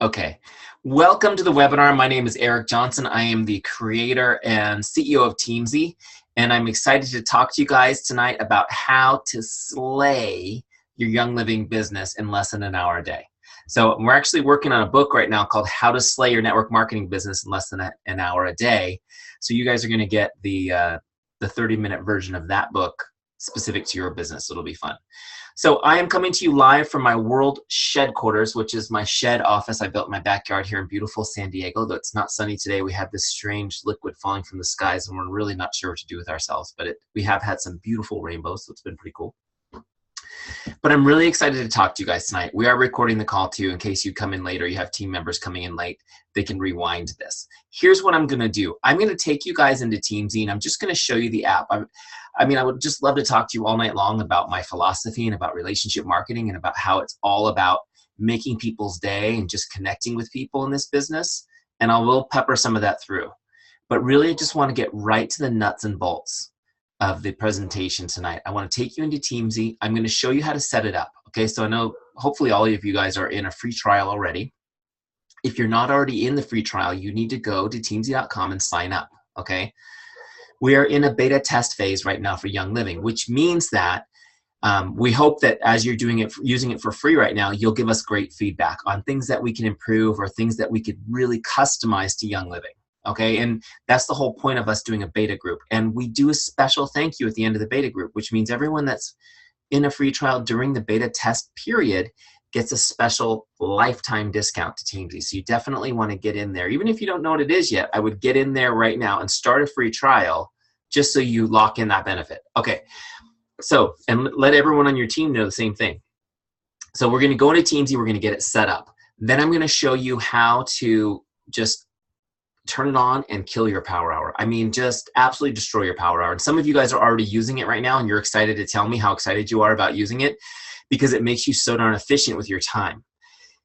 Okay, welcome to the webinar. My name is Eric Johnson. I am the creator and CEO of Teamzy, and I'm excited to talk to you guys tonight about how to slay your Young Living business in less than an hour a day. So we're actually working on a book right now called How to Slay Your Network Marketing Business in Less Than an Hour a Day. So you guys are going to get the 30-minute version of that book specific to your business. So it'll be fun. So I am coming to you live from my World Shed Quarters, which is my shed office I built in my backyard here in beautiful San Diego. Though it's not sunny today, we have this strange liquid falling from the skies, and we're really not sure what to do with ourselves. But we have had some beautiful rainbows, so it's been pretty cool. But I'm really excited to talk to you guys tonight. We are recording the call too, in case you come in late or you have team members coming in late, they can rewind this. Here's what I'm gonna do. I'm gonna take you guys into Teamzy, and I'm just gonna show you the app. I would just love to talk to you all night long about my philosophy and about relationship marketing and about how it's all about making people's day and just connecting with people in this business. And I will pepper some of that through. But really, I just wanna get right to the nuts and bolts of the presentation tonight. I want to take you into Teamzy. I'm going to show you how to set it up. Okay, so I know hopefully all of you guys are in a free trial already. If you're not already in the free trial, you need to go to teamzy.com and sign up. Okay, we are in a beta test phase right now for Young Living, which means that we hope that as you're using it for free right now, you'll give us great feedback on things that we can improve or things that we could really customize to Young Living. Okay, and that's the whole point of us doing a beta group. And we do a special thank you at the end of the beta group, which means everyone that's in a free trial during the beta test period gets a special lifetime discount to Teamzy. So you definitely want to get in there. Even if you don't know what it is yet, I would get in there right now and start a free trial just so you lock in that benefit. Okay, so, and let everyone on your team know the same thing. So we're going to go into Teamzy, we're going to get it set up. Then I'm going to show you how to just turn it on and kill your power hour. I mean, just absolutely destroy your power hour. And some of you guys are already using it right now, and you're excited to tell me how excited you are about using it because it makes you so darn efficient with your time.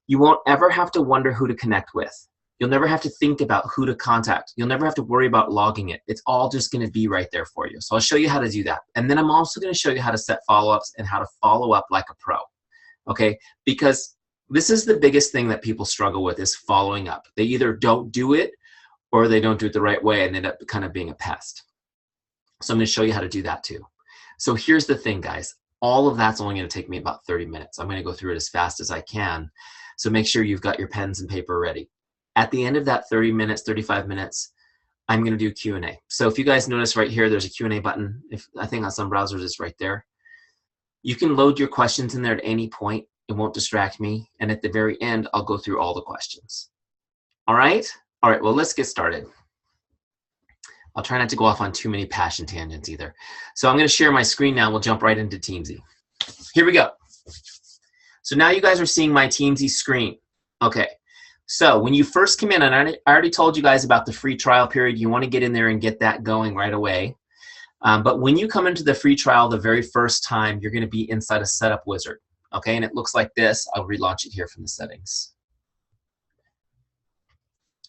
You won't ever have to wonder who to connect with. You'll never have to think about who to contact. You'll never have to worry about logging it. It's all just going to be right there for you. So I'll show you how to do that. And then I'm also going to show you how to set follow-ups and how to follow up like a pro. Okay? Because this is the biggest thing that people struggle with is following up. They either don't do it or they don't do it the right way and end up kind of being a pest. So I'm going to show you how to do that too. So here's the thing, guys. All of that's only going to take me about 30 minutes. I'm going to go through it as fast as I can. So make sure you've got your pens and paper ready. At the end of that 30 minutes, 35 minutes, I'm going to do Q&A. So if you guys notice right here, there's a Q&A button. I think on some browsers it's right there. You can load your questions in there at any point. It won't distract me. And at the very end, I'll go through all the questions. All right? All right, well, let's get started. I'll try not to go off on too many passion tangents either. So I'm going to share my screen now. We'll jump right into Teamzy. Here we go. So now you guys are seeing my Teamzy screen. Okay, so when you first come in, and I already told you guys about the free trial period. You want to get in there and get that going right away. But when you come into the free trial the very first time, you're going to be inside a setup wizard. Okay, and it looks like this. I'll relaunch it here from the settings.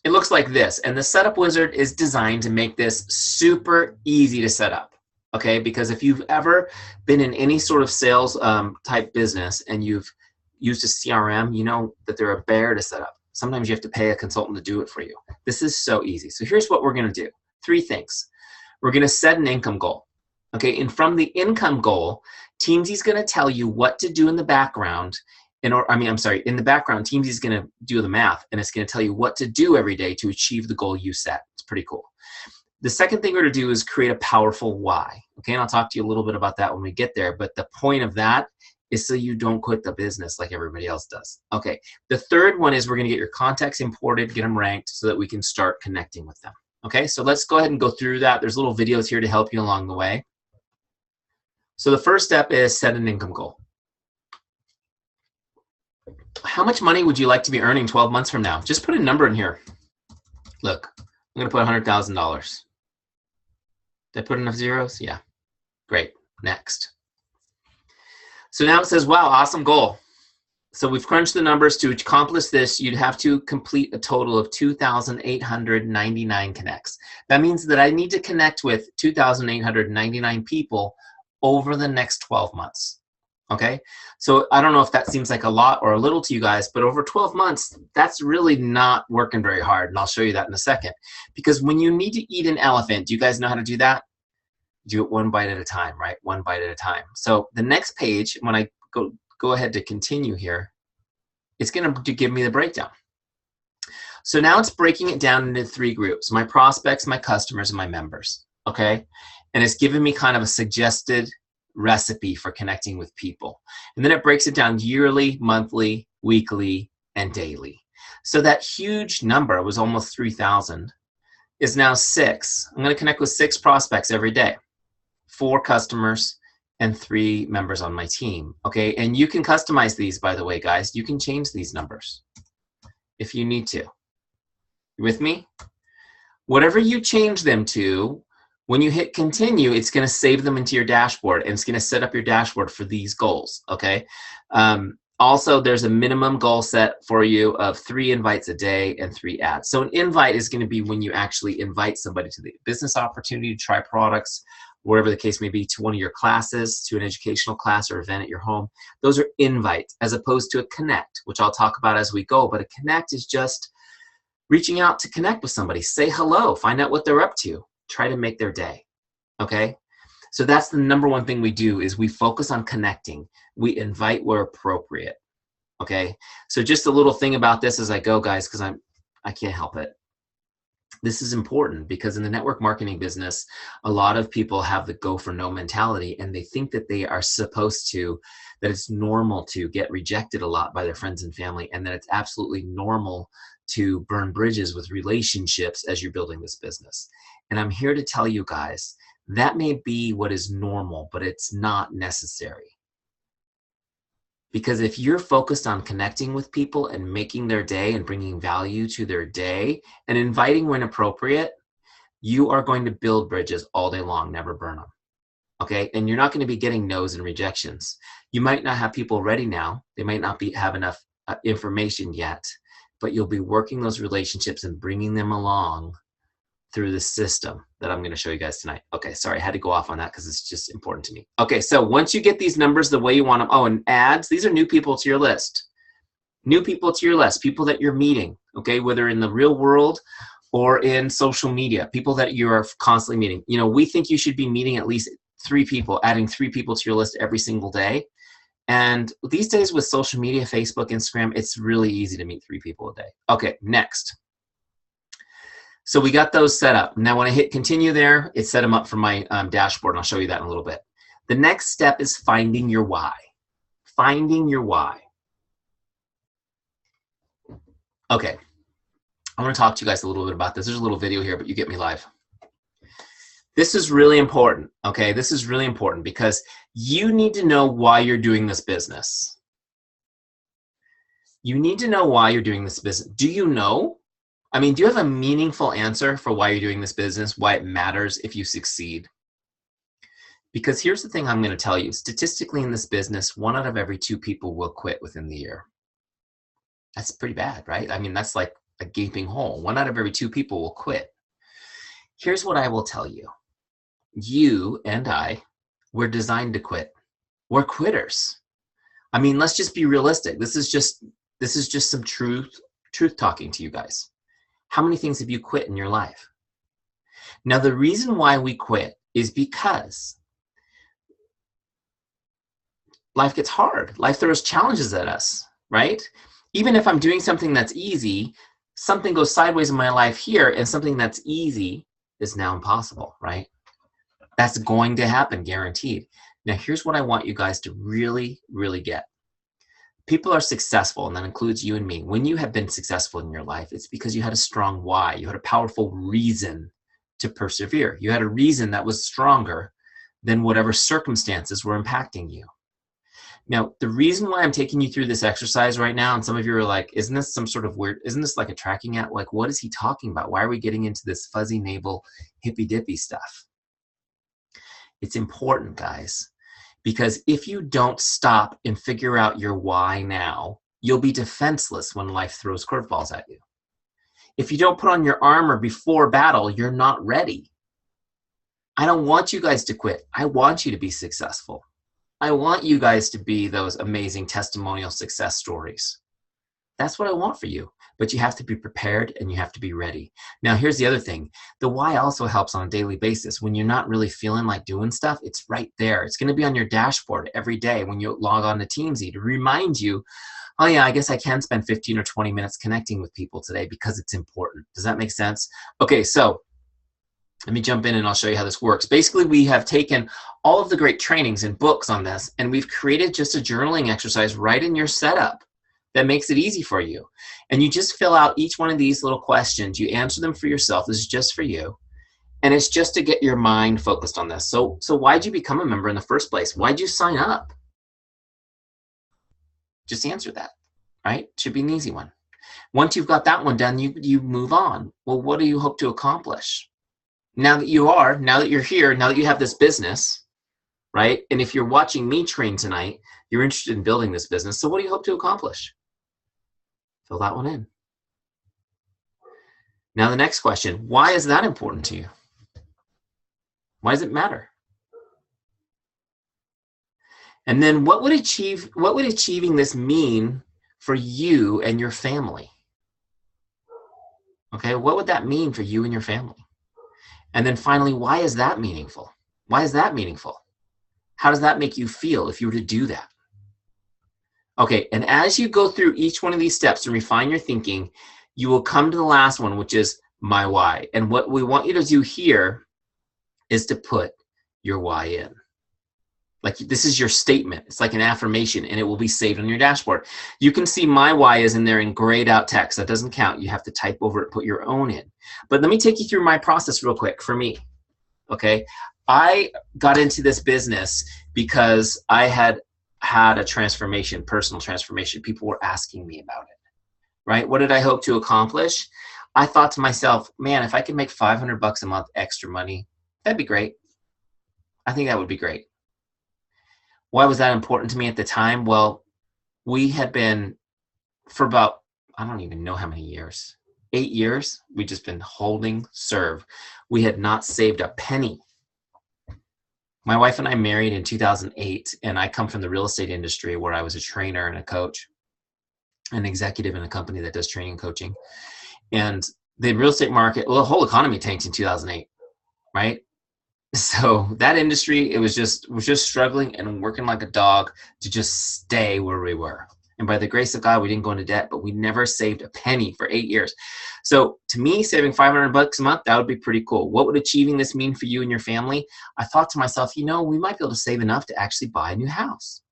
It looks like this, and the setup wizard is designed to make this super easy to set up, okay? Because if you've ever been in any sort of sales type business and you've used a CRM, you know that they're a bear to set up. Sometimes you have to pay a consultant to do it for you. This is so easy. So here's what we're gonna do. 3 things. We're gonna set an income goal, okay? And from the income goal, Teamzy's gonna tell you what to do in the background. In the background, Teamzy is going to do the math, and it's going to tell you what to do every day to achieve the goal you set. It's pretty cool. The second thing we're going to do is create a powerful why. Okay, and I'll talk to you a little bit about that when we get there, but the point of that is so you don't quit the business like everybody else does. Okay, the third one is we're going to get your contacts imported, get them ranked so that we can start connecting with them. Okay, so let's go ahead and go through that. There's little videos here to help you along the way. So the first step is set an income goal. How much money would you like to be earning 12 months from now? Just put a number in here. Look, I'm going to put $100,000. Did I put enough zeros? Yeah. Great. Next. So now it says, wow, awesome goal. So we've crunched the numbers. To accomplish this, you'd have to complete a total of 2,899 connects. That means that I need to connect with 2,899 people over the next 12 months. Okay, so I don't know if that seems like a lot or a little to you guys, but over 12 months, that's really not working very hard. And I'll show you that in a second. Because when you need to eat an elephant, do you guys know how to do that? Do it one bite at a time, right? One bite at a time. So the next page, when I go ahead to continue here, it's going to give me the breakdown. So now it's breaking it down into 3 groups: my prospects, my customers, and my members. Okay, and it's giving me kind of a suggested recipe for connecting with people. And then it breaks it down yearly, monthly, weekly, and daily. So that huge number was almost 3,000 is now 6. I'm going to connect with 6 prospects every day, 4 customers, and 3 members on my team. Okay, and you can customize these, by the way, guys. You can change these numbers if you need to. You with me? Whatever you change them to, when you hit continue, it's going to save them into your dashboard, and it's going to set up your dashboard for these goals. Okay. Also, there's a minimum goal set for you of 3 invites a day and 3 ads. So an invite is going to be when you actually invite somebody to the business opportunity to try products, whatever the case may be, to one of your classes, to an educational class or event at your home. Those are invites, as opposed to a connect, which I'll talk about as we go. But a connect is just reaching out to connect with somebody, say hello, find out what they're up to, try to make their day. Okay, so that's the #1 thing we do, is we focus on connecting. We invite where appropriate. Okay, so just a little thing about this as I go, guys, because I can't help it. This is important because in the network marketing business, a lot of people have the go for no mentality, and they think that they are supposed to, that it's normal to get rejected a lot by their friends and family, and that it's absolutely normal to burn bridges with relationships as you're building this business. And I'm here to tell you guys, that may be what is normal, but it's not necessary. Because if you're focused on connecting with people and making their day and bringing value to their day and inviting when appropriate, you are going to build bridges all day long, never burn them. Okay, and you're not going to be getting no's and rejections. You might not have people ready now. They might not have enough information yet, but you'll be working those relationships and bringing them along through the system that I'm going to show you guys tonight. Okay, sorry, I had to go off on that because it's just important to me. Okay, so once you get these numbers the way you want them, oh, and ads, these are new people to your list. New people to your list, people that you're meeting, okay, whether in the real world or in social media, people that you are constantly meeting. You know, we think you should be meeting at least 3 people, adding 3 people to your list every single day. And these days with social media, Facebook, Instagram, it's really easy to meet 3 people a day. Okay, next. So we got those set up. Now when I hit continue there, it set them up for my dashboard, and I'll show you that in a little bit. The next step is finding your why. Finding your why. Okay, I want to talk to you guys a little bit about this. There's a little video here, but you get me live. This is really important, okay? This is really important because you need to know why you're doing this business. You need to know why you're doing this business. Do you know? I mean, do you have a meaningful answer for why you're doing this business, why it matters if you succeed? Because here's the thing I'm going to tell you. Statistically in this business, 1 out of every 2 people will quit within the year. That's pretty bad, right? I mean, that's like a gaping hole. 1 out of every 2 people will quit. Here's what I will tell you. You and I, we're designed to quit. We're quitters. I mean, let's just be realistic. This is just some truth talking to you guys. How many things have you quit in your life? Now, the reason why we quit is because life gets hard. Life throws challenges at us, right? Even if I'm doing something that's easy, something goes sideways in my life here, and something that's easy is now impossible, right? That's going to happen, guaranteed. Now, here's what I want you guys to really, really get. People are successful, and that includes you and me. When you have been successful in your life, it's because you had a strong why. You had a powerful reason to persevere. You had a reason that was stronger than whatever circumstances were impacting you. Now, the reason why I'm taking you through this exercise right now, and some of you are like, isn't this some sort of weird, isn't this like a tracking app? Like, what is he talking about? Why are we getting into this fuzzy navel, hippy-dippy stuff? It's important, guys. Because if you don't stop and figure out your why now, you'll be defenseless when life throws curveballs at you. If you don't put on your armor before battle, you're not ready. I don't want you guys to quit. I want you to be successful. I want you guys to be those amazing testimonial success stories. That's what I want for you. But you have to be prepared and you have to be ready. Now, here's the other thing. The why also helps on a daily basis. When you're not really feeling like doing stuff, it's right there. It's going to be on your dashboard every day when you log on to Teamzy to remind you, oh yeah, I guess I can spend 15 or 20 minutes connecting with people today because it's important. Does that make sense? Okay, so let me jump in and I'll show you how this works. Basically, we have taken all of the great trainings and books on this, and we've created just a journaling exercise right in your setup that makes it easy for you. And you just fill out each one of these little questions. You answer them for yourself. This is just for you. And it's just to get your mind focused on this. So why'd you become a member in the first place? Why'd you sign up? Just answer that, right? Should be an easy one. Once you've got that one done, you move on. Well, what do you hope to accomplish? Now that you're here, now that you have this business, right? And if you're watching me train tonight, you're interested in building this business. So what do you hope to accomplish? Fill that one in. Now the next question, why is that important to you? Why does it matter? And then what would achieving this mean for you and your family? Okay, what would that mean for you and your family? And then finally, why is that meaningful? Why is that meaningful? How does that make you feel if you were to do that? Okay, and as you go through each one of these steps and refine your thinking, you will come to the last one, which is my why. And what we want you to do here is to put your why in. Like this is your statement. It's like an affirmation, and it will be saved on your dashboard. You can see my why is in there in grayed out text. That doesn't count. You have to type over it, put your own in. But let me take you through my process real quick for me. Okay, I got into this business because I had a transformation, personal transformation. People were asking me about it, right? What did I hope to accomplish? I thought to myself, man, if I could make $500 a month extra money, that'd be great. I think that would be great. Why was that important to me at the time? Well, we had been for about, I don't even know how many years, 8 years, we'd just been holding serve. We had not saved a penny. My wife and I married in 2008, and I come from the real estate industry where I was a trainer and a coach, an executive in a company that does training and coaching. And the real estate market, well, the whole economy tanked in 2008, right? So that industry, it was just struggling and working like a dog to just stay where we were. And by the grace of God, we didn't go into debt, but we never saved a penny for 8 years. So to me, saving $500 a month, that would be pretty cool. What would achieving this mean for you and your family? I thought to myself, you know, we might be able to save enough to actually buy a new house.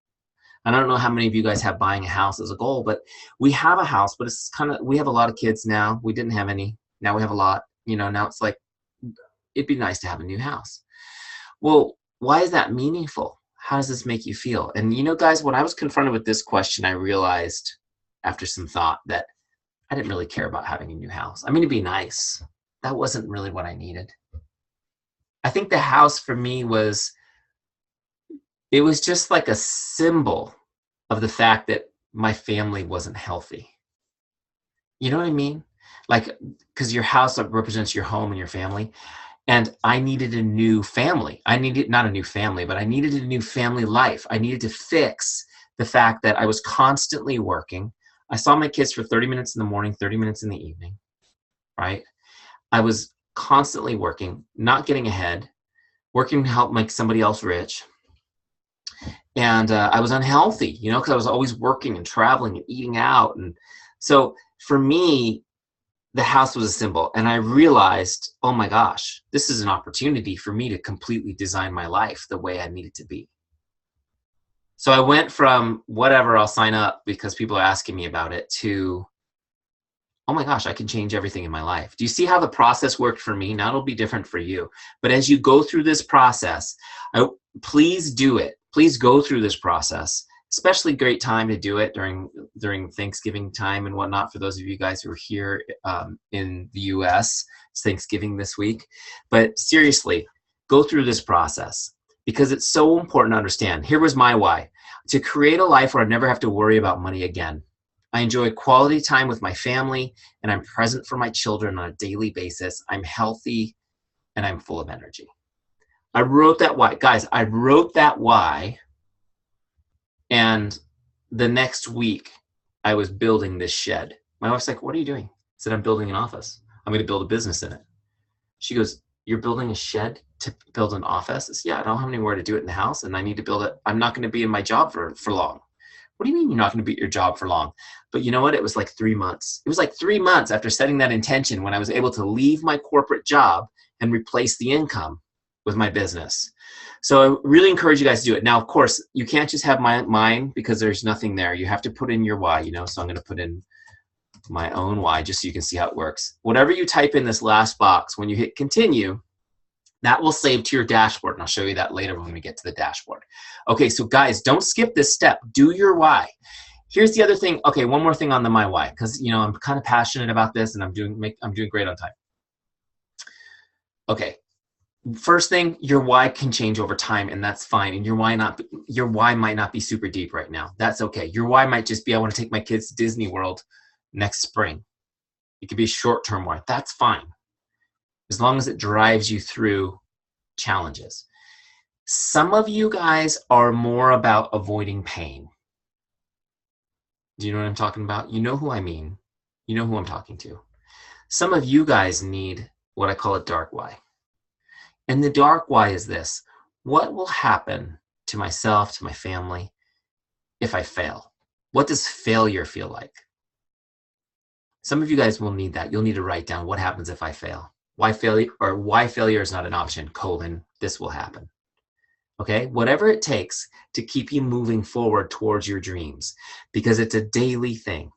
And I don't know how many of you guys have buying a house as a goal, but we have a house, but it's kind of, we have a lot of kids now. We didn't have any. Now we have a lot. You know, now it's like, it'd be nice to have a new house. Well, why is that meaningful? How does this make you feel? And you know, guys, when I was confronted with this question, I realized after some thought that I didn't really care about having a new house. I mean, it'd be nice. That wasn't really what I needed. I think the house for me was, it was just like a symbol of the fact that my family wasn't healthy. You know what I mean? Like, because your house represents your home and your family. And I needed a new family. I needed, not a new family, but I needed a new family life. I needed to fix the fact that I was constantly working. I saw my kids for 30 minutes in the morning, 30 minutes in the evening, right? I was constantly working, not getting ahead, working to help make somebody else rich. And I was unhealthy, you know, because I was always working and traveling and eating out. And so for me, the house was a symbol. And I realized, oh my gosh, this is an opportunity for me to completely design my life the way I need it to be. So I went from whatever, I'll sign up because people are asking me about it, to, oh my gosh, I can change everything in my life. Do you see how the process worked for me? Now it'll be different for you. But as you go through this process, please do it. Please go through this process. Especially great time to do it during Thanksgiving time and whatnot for those of you guys who are here in the US. It's Thanksgiving this week. But seriously, go through this process because it's so important to understand. Here was my why. To create a life where I never have to worry about money again. I enjoy quality time with my family, and I'm present for my children on a daily basis. I'm healthy, and I'm full of energy. I wrote that why. Guys, I wrote that why And the next week, I was building this shed. My wife's like, what are you doing? I said, I'm building an office. I'm going to build a business in it. She goes, you're building a shed to build an office? I said, yeah, I don't have anywhere to do it in the house, and I need to build it. I'm not going to be in my job for long. What do you mean you're not going to be at your job for long? But you know what? It was like 3 months. It was like 3 months after setting that intention when I was able to leave my corporate job and replace the income with my business. So I really encourage you guys to do it. Now, of course, you can't just have mine because there's nothing there. You have to put in your why, so I'm going to put in my own why just so you can see how it works. Whatever you type in this last box, when you hit continue, that will save to your dashboard, and I'll show you that later when we get to the dashboard. Okay, so guys, don't skip this step. Do your why. Here's the other thing. Okay, one more thing on the my why, because I'm kind of passionate about this, and I'm doing great on time. Okay, first thing, your why can change over time, and that's fine. And your why might not be super deep right now. That's okay. Your why might just be, I want to take my kids to Disney World next spring. It could be a short-term why. That's fine, as long as it drives you through challenges. Some of you guys are more about avoiding pain. Do you know what I'm talking about? You know who I mean. You know who I'm talking to. Some of you guys need what I call a dark why. And the dark why is this: what will happen to myself, to my family, if I fail? What does failure feel like? Some of you guys will need that. You'll need to write down, what happens if I fail? Why failure is not an option, this will happen. Okay, whatever it takes to keep you moving forward towards your dreams, because it's a daily thing.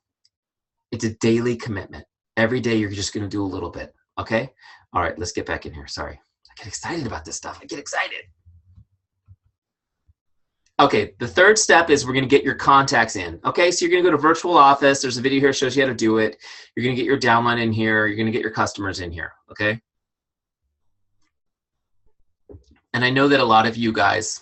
It's a daily commitment. Every day you're just going to do a little bit. Okay, all right, let's get back in here. Sorry, I get excited about this stuff. I get excited. Okay, the third step is we're going to get your contacts in. Okay, so you're going to go to virtual office. There's a video here that shows you how to do it. You're going to get your downline in here. You're going to get your customers in here. Okay. And I know that a lot of you guys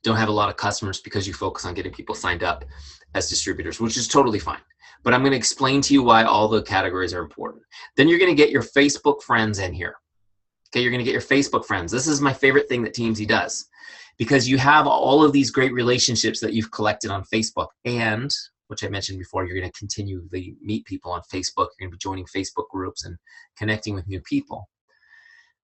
don't have a lot of customers because you focus on getting people signed up as distributors, which is totally fine. But I'm going to explain to you why all the categories are important. Then you're going to get your Facebook friends in here. Okay, you're going to get your Facebook friends. This is my favorite thing that Teamzy does, because you have all of these great relationships that you've collected on Facebook, and, which I mentioned before, you're going to continually meet people on Facebook. You're going to be joining Facebook groups and connecting with new people.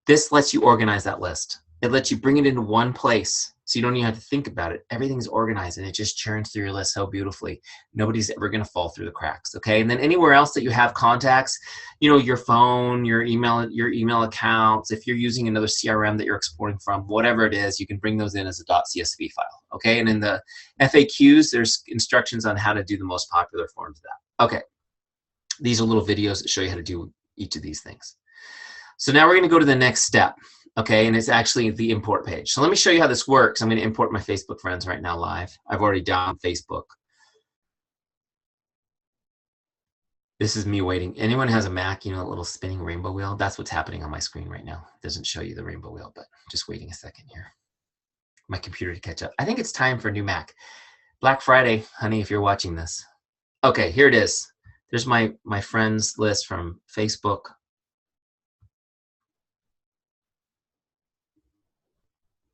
This lets you organize that list. It lets you bring it into one place, so you don't even have to think about it. Everything's organized, and it just churns through your list so beautifully. Nobody's ever going to fall through the cracks, okay? And then anywhere else that you have contacts, your phone, your email accounts, if you're using another CRM that you're exporting from, whatever it is, you can bring those in as a .csv file, okay? And in the FAQs, there's instructions on how to do the most popular forms of that. Okay, these are little videos that show you how to do each of these things. So now we're going to go to the next step, okay? And it's actually the import page. So let me show you how this works. I'm going to import my Facebook friends right now live. I've already downloaded Facebook. This is me waiting. Anyone has a Mac, a little spinning rainbow wheel? That's what's happening on my screen right now. It doesn't show you the rainbow wheel, but just waiting a second here. My computer to catch up. I think it's time for a new Mac. Black Friday, honey, if you're watching this. Okay, here it is. There's my friends list from Facebook.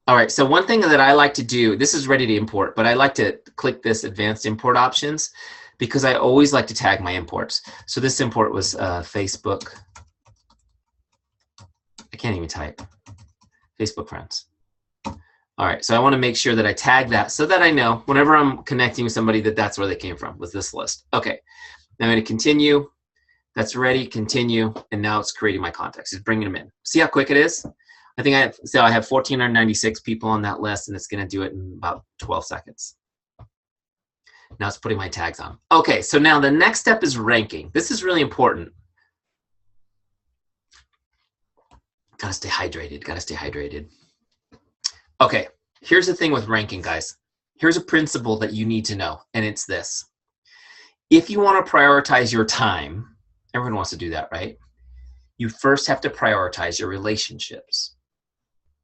All right, so one thing that I like to do, this is ready to import, but I like to click this advanced import options because I always like to tag my imports. So this import was Facebook. I can't even type. Facebook friends. All right, so I want to make sure that I tag that so that I know whenever I'm connecting with somebody that that's where they came from, was this list. Okay, now I'm going to continue. That's ready, continue, and now it's creating my contacts. It's bringing them in. See how quick it is? I think I have 1,496 people on that list, and it's going to do it in about 12 seconds. Now it's putting my tags on. Okay, so now the next step is ranking. This is really important. Gotta stay hydrated, gotta stay hydrated. Okay, here's the thing with ranking, guys. Here's a principle that you need to know, and it's this. If you want to prioritize your time, everyone wants to do that, right? You first have to prioritize your relationships.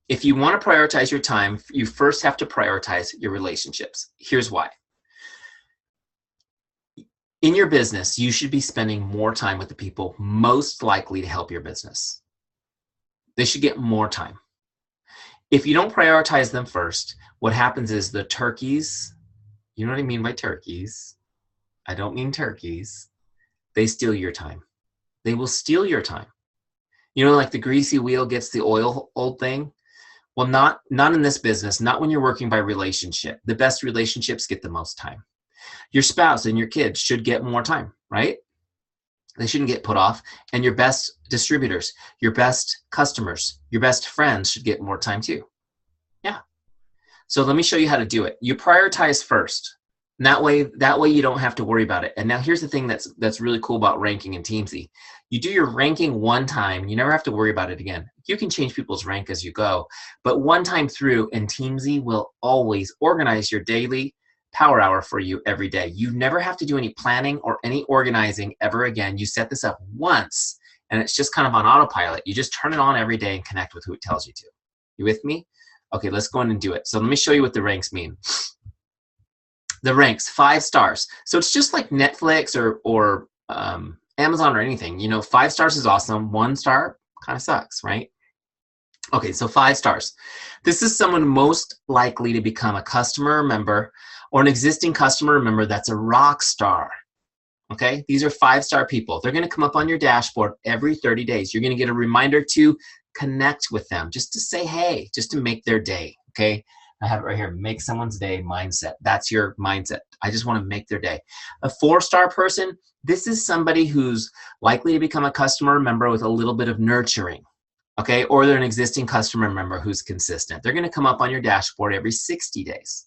If you want to prioritize your time, you first have to prioritize your relationships. Here's why. In your business, you should be spending more time with the people most likely to help your business. They should get more time. If you don't prioritize them first, what happens is the turkeys You know what I mean by turkeys? I don't mean turkeys. They steal your time. They will steal your time. You know, like the greasy wheel gets the oil old thing. Well, not in this business, not when you're working by relationship. The best relationships get the most time. Your spouse and your kids should get more time, right? They shouldn't get put off. And your best distributors, your best customers, your best friends should get more time too. Yeah. So let me show you how to do it. You prioritize first. And that way you don't have to worry about it. And now here's the thing that's really cool about ranking in Teamzy. You do your ranking one time, you never have to worry about it again. You can change people's rank as you go, but one time through, and Teamzy will always organize your daily power hour for you every day. You never have to do any planning or any organizing ever again. You set this up once and it's just kind of on autopilot. You just turn it on every day and connect with who it tells you to. You with me? Okay, let's go in and do it. So let me show you what the ranks mean. The ranks, 5 stars. So it's just like Netflix or Amazon or anything. You know, 5 stars is awesome. 1 star kind of sucks, right? Okay, so 5 stars. This is someone most likely to become a customer member or an existing customer member that's a rock star. Okay, these are 5-star people. They're going to come up on your dashboard every 30 days. You're going to get a reminder to connect with them, just to say hey, just to make their day. Okay, I have it right here. Make someone's day mindset. That's your mindset. I just want to make their day. A 4-star person, this is somebody who's likely to become a customer member with a little bit of nurturing. Okay, or they're an existing customer member who's consistent. They're going to come up on your dashboard every 60 days.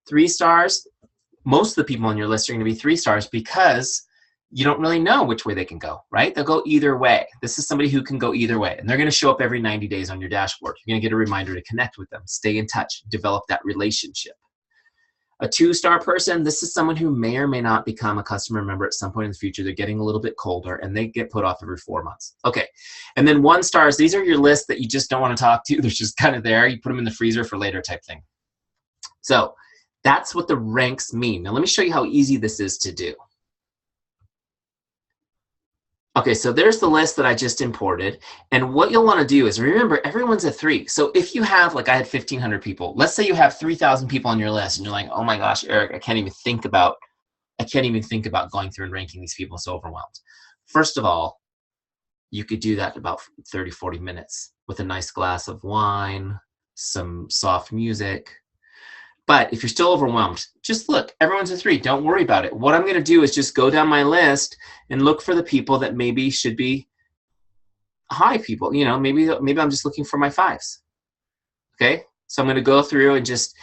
3 stars, most of the people on your list are going to be 3 stars because you don't really know which way they can go, right? They'll go either way. This is somebody who can go either way, and they're going to show up every 90 days on your dashboard. You're going to get a reminder to connect with them, stay in touch, develop that relationship. A 2-star person, this is someone who may or may not become a customer member at some point in the future. They're getting a little bit colder, and they get put off every 4 months. Okay, and then 1 stars, these are your lists that you just don't want to talk to. They're just kind of there. You put them in the freezer for later type thing. So that's what the ranks mean. Now let me show you how easy this is to do. Okay, so there's the list that I just imported. And what you'll want to do is remember, everyone's a 3. So if you have, like I had 1,500 people, let's say you have 3,000 people on your list and you're like, oh my gosh, Eric, I can't even think about going through and ranking these people. I'm so overwhelmed. First of all, you could do that in about 30, 40 minutes with a nice glass of wine, some soft music. But if you're still overwhelmed, just look, everyone's a 3. Don't worry about it. What I'm going to do is just go down my list and look for the people that maybe should be high people. You know, maybe I'm just looking for my 5s. Okay, so I'm going to go through and just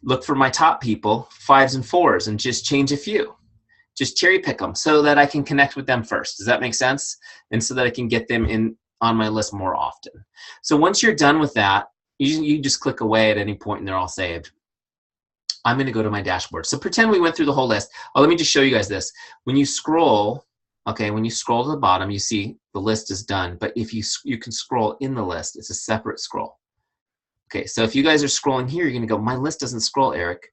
look for my top people, 5s and 4s, and just change a few. Just cherry pick them so that I can connect with them first. Does that make sense? And so that I can get them in on my list more often. So once you're done with that, you just click away at any point and they're all saved. I'm going to go to my dashboard. So pretend we went through the whole list. Oh, let me just show you guys this. When you scroll, okay, when you scroll to the bottom, you see the list is done. But if you can scroll in the list, it's a separate scroll. Okay, so if you guys are scrolling here, you're going to go, my list doesn't scroll, Eric,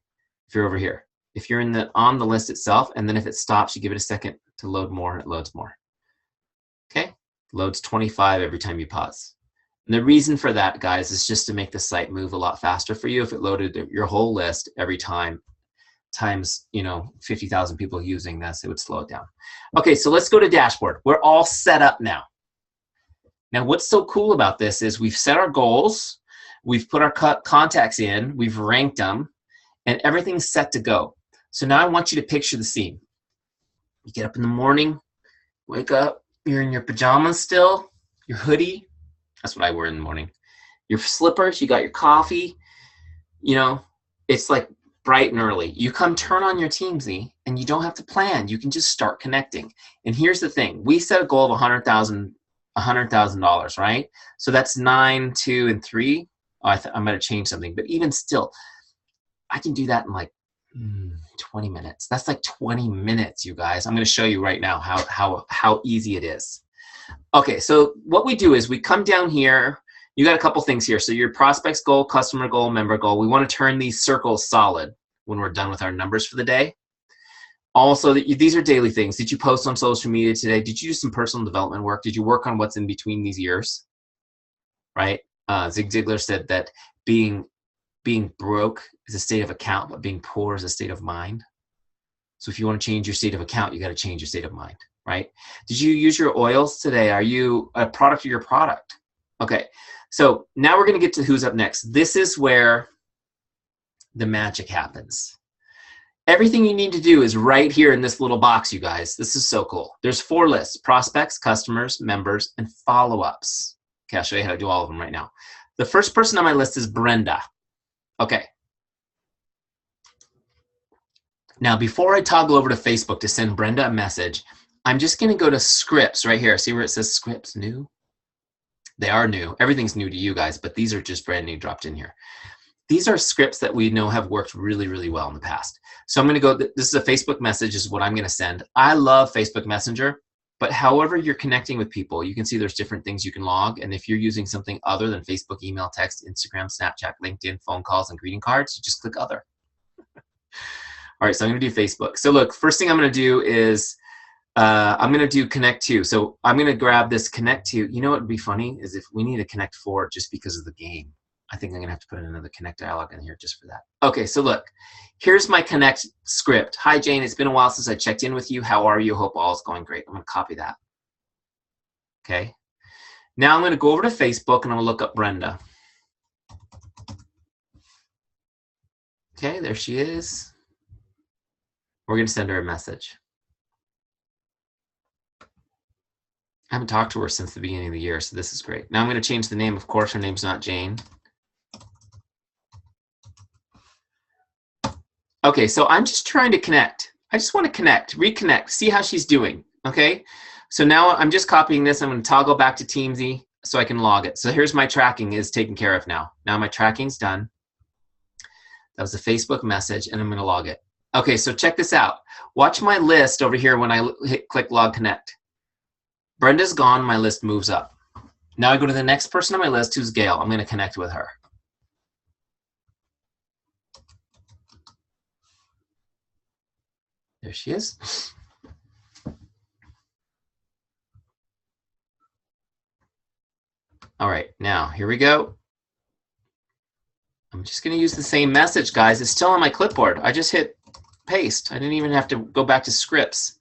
if you're over here. If you're on the list itself, and then if it stops, you give it a second to load more, and it loads more. Okay, loads 25 every time you pause. And the reason for that, guys, is just to make the site move a lot faster for you. If it loaded your whole list every time, times 50,000 people using this, it would slow it down. Okay, so let's go to dashboard. We're all set up now. Now, what's so cool about this is we've set our goals, we've put our contacts in, we've ranked them, and everything's set to go. So now I want you to picture the scene. You get up in the morning, wake up, you're in your pajamas still, your hoodie. That's what I wear in the morning. Your slippers, you got your coffee. It's like bright and early. You come turn on your Teamzy and you don't have to plan. You can just start connecting. And here's the thing. We set a goal of $100,000, right? So that's 9, 2, and 3. Oh, I'm going to change something. But even still, I can do that in like 20 minutes. That's like 20 minutes, you guys. I'm going to show you right now how easy it is. Okay, so what we do is we come down here. You got a couple things here. So your prospects goal, customer goal, member goal. We want to turn these circles solid when we're done with our numbers for the day. Also, these are daily things. Did you post on social media today? Did you do some personal development work? Did you work on what's in between these ears? Right? Zig Ziglar said that being broke is a state of account, but being poor is a state of mind. So if you want to change your state of account, you got to change your state of mind, right? Did you use your oils today? Are you a product of your product? Okay, so now we're going to get to who's up next. This is where the magic happens. Everything you need to do is right here in this little box, you guys. This is so cool. There's 4 lists: prospects, customers, members, and follow-ups. Okay, I'll show you how to do all of them right now. The first person on my list is Brenda. Okay. Now, before I toggle over to Facebook to send Brenda a message, I'm just going to go to scripts right here. See where it says scripts new? They are new. Everything's new to you guys, but these are just brand new dropped in here. These are scripts that we know have worked really, really well in the past. So I'm going to go, this is a Facebook message is what I'm going to send. I love Facebook Messenger, but however you're connecting with people, you can see there's different things you can log. And if you're using something other than Facebook, email, text, Instagram, Snapchat, LinkedIn, phone calls, and greeting cards, you just click other. All right, so I'm going to do Facebook. So look, first thing I'm going to do is I'm going to do connect to. So I'm going to grab this connect to. You know what would be funny is if we need a connect for just because of the game. I think I'm going to have to put in another connect dialog in here just for that. Okay, so look, here's my connect script. Hi, Jane. It's been a while since I checked in with you. How are you? Hope all is going great. I'm going to copy that. Okay. Now I'm going to go over to Facebook and I'm going to look up Brenda. Okay, there she is. We're going to send her a message. I haven't talked to her since the beginning of the year, so this is great. Now I'm going to change the name. Of course, her name's not Jane. Okay, so I'm just trying to connect. I just want to connect, reconnect, see how she's doing, okay? So now I'm just copying this. I'm going to toggle back to Teamzy so I can log it. So here's my tracking is taken care of now. Now my tracking's done. That was a Facebook message, and I'm going to log it. Okay, so check this out. Watch my list over here when I click Log Connect. Brenda's gone, my list moves up. Now I go to the next person on my list, who's Gail. I'm going to connect with her. There she is. All right, now here we go. I'm just going to use the same message, guys. It's still on my clipboard. I just hit paste. I didn't even have to go back to scripts.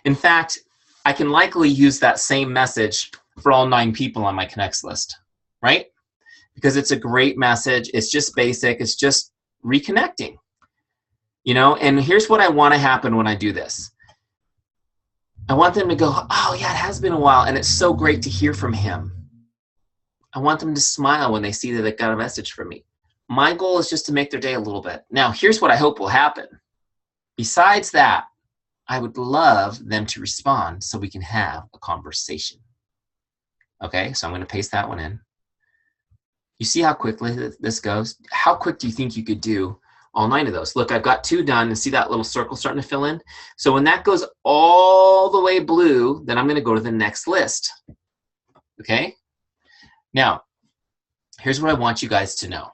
In fact, I can likely use that same message for all 9 people on my connects list, right? Because it's a great message. It's just basic. It's just reconnecting, you know? And here's what I want to happen when I do this. I want them to go, oh yeah, it has been a while, and it's so great to hear from him. I want them to smile when they see that they got a message from me. My goal is just to make their day a little bit. Now, here's what I hope will happen. Besides that, I would love them to respond so we can have a conversation. Okay, so I'm going to paste that one in. You see how quickly this goes? How quick do you think you could do all 9 of those? Look, I've got 2 done, and see that little circle starting to fill in? So when that goes all the way blue, then I'm going to go to the next list. Okay? Now, here's what I want you guys to know.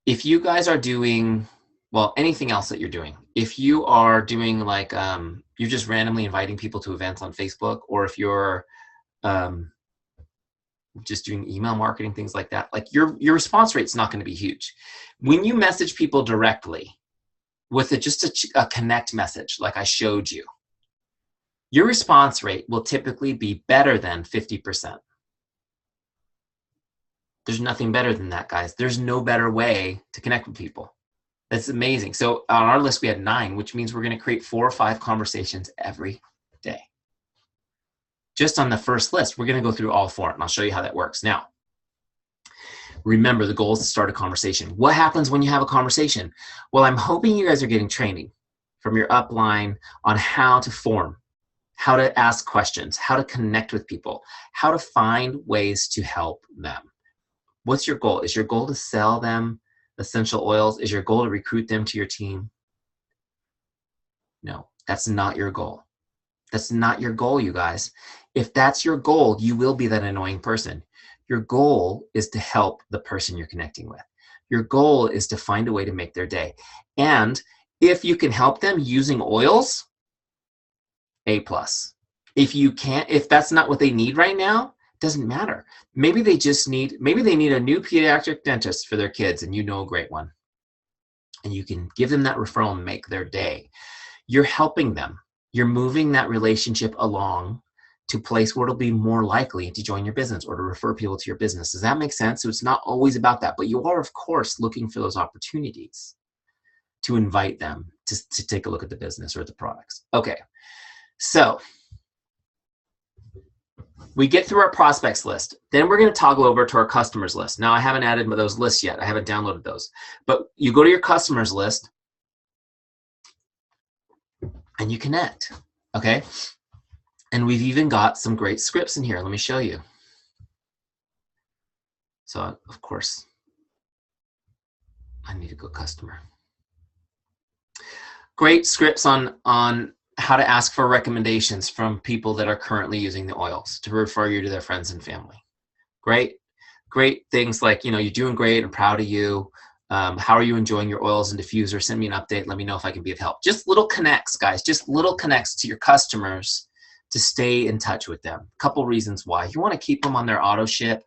If you guys are doing, well, anything else that you're doing, if you are doing like, you're just randomly inviting people to events on Facebook, or if you're just doing email marketing, things like that, like your response rate's not going to be huge. When you message people directly with just a connect message, like I showed you, your response rate will typically be better than 50%. There's nothing better than that, guys. There's no better way to connect with people. That's amazing. So on our list, we had 9, which means we're going to create 4 or 5 conversations every day. Just on the first list, we're going to go through all 4, and I'll show you how that works. Now, remember, the goal is to start a conversation. What happens when you have a conversation? Well, I'm hoping you guys are getting training from your upline on how to form, how to ask questions, how to connect with people, how to find ways to help them. What's your goal? Is your goal to sell them essential oils? Is your goal to recruit them to your team? No, that's not your goal. That's not your goal, you guys. If that's your goal, you will be that annoying person. Your goal is to help the person you're connecting with. Your goal is to find a way to make their day. And if you can help them using oils, A+. If you can't, if that's not what they need right now, Doesn't matter. Maybe they need a new pediatric dentist for their kids, and you know a great one. And you can give them that referral and make their day. You're helping them. You're moving that relationship along to a place where it'll be more likely to join your business or to refer people to your business. Does that make sense? So it's not always about that, but you are, of course, looking for those opportunities to invite them to take a look at the business or at the products. Okay, so we get through our prospects list. Then we're going to toggle over to our customers list. Now, I haven't added those lists yet. I haven't downloaded those. But you go to your customers list and you connect, okay? And we've even got some great scripts in here. Let me show you. So, of course, I need to go customer. Great scripts on how to ask for recommendations from people that are currently using the oils to refer you to their friends and family. Great things like, you know, you're doing great, I'm proud of you. How are you enjoying your oils and diffuser? Send me an update. Let me know if I can be of help. Just little connects, guys. Just little connects to your customers to stay in touch with them. A couple reasons why. You want to keep them on their auto ship,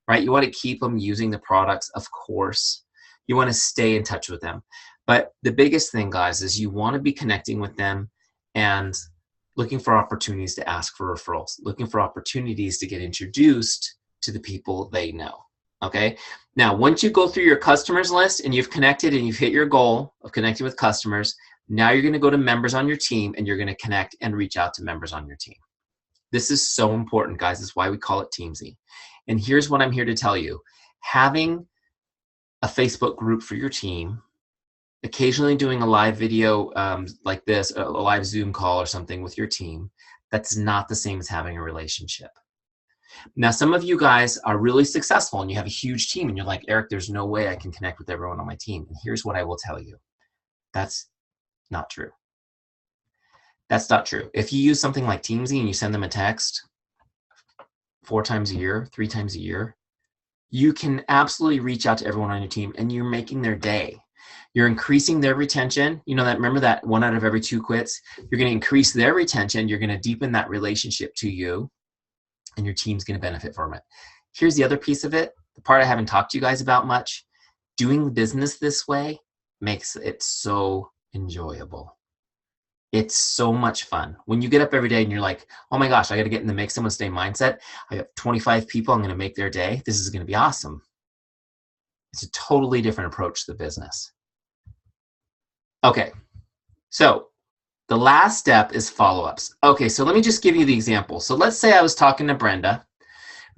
right? You want to keep them using the products, of course. You want to stay in touch with them. But the biggest thing, guys, is you want to be connecting with them and looking for opportunities to ask for referrals, looking for opportunities to get introduced to the people they know, okay? Now, once you go through your customers list and you've connected and you've hit your goal of connecting with customers, now you're gonna go to members on your team and you're gonna connect and reach out to members on your team. This is so important, guys. This is why we call it Teamzy. And here's what I'm here to tell you. Having a Facebook group for your team, occasionally doing a live video like this, a live Zoom call or something with your team, that's not the same as having a relationship. Now, some of you guys are really successful and you have a huge team and you're like, Eric, there's no way I can connect with everyone on my team. And here's what I will tell you. That's not true. That's not true. If you use something like Teamzy and you send them a text 4 times a year, 3 times a year, you can absolutely reach out to everyone on your team and you're making their day. You're increasing their retention. You know that, remember that 1 out of every 2 quits? You're going to increase their retention. You're going to deepen that relationship to you, and your team's going to benefit from it. Here's the other piece of it, the part I haven't talked to you guys about much. Doing business this way makes it so enjoyable. It's so much fun. When you get up every day and you're like, oh my gosh, I got to get in the make someone stay mindset. I have 25 people. I'm going to make their day. This is going to be awesome. It's a totally different approach to the business. Okay, so the last step is follow-ups. Okay, so let me just give you the example. So let's say I was talking to Brenda.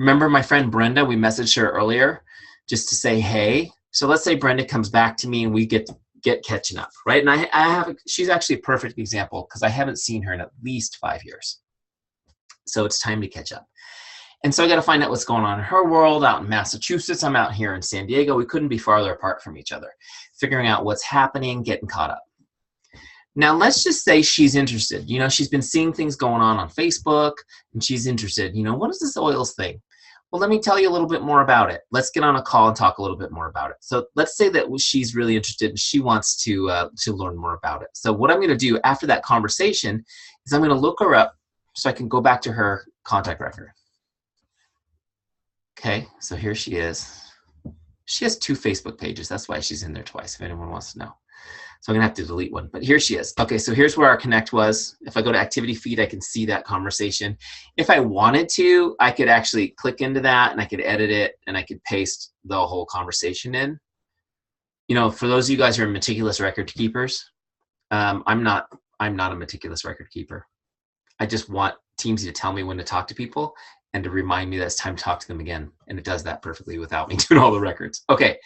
Remember my friend Brenda? We messaged her earlier just to say hey. So let's say Brenda comes back to me and we get catching up, right? And she's actually a perfect example because I haven't seen her in at least 5 years. So it's time to catch up. And so I got to find out what's going on in her world out in Massachusetts. I'm out here in San Diego. We couldn't be farther apart from each other. Figuring out what's happening, getting caught up. Now, let's just say she's interested. You know, she's been seeing things going on Facebook, and she's interested. You know, what is this oils thing? Well, let me tell you a little bit more about it. Let's get on a call and talk a little bit more about it. So let's say that she's really interested and she wants to learn more about it. So what I'm going to do after that conversation is I'm going to look her up so I can go back to her contact record. Okay, so here she is. She has 2 Facebook pages. That's why she's in there twice, if anyone wants to know. So I'm gonna have to delete one, but here she is. Okay, so here's where our connect was. If I go to activity feed, I can see that conversation. If I wanted to, I could actually click into that and I could edit it and I could paste the whole conversation in. You know, for those of you guys who are meticulous record keepers, I'm not a meticulous record keeper. I just want Teamzy to tell me when to talk to people and to remind me that it's time to talk to them again. And it does that perfectly without me doing all the records. Okay,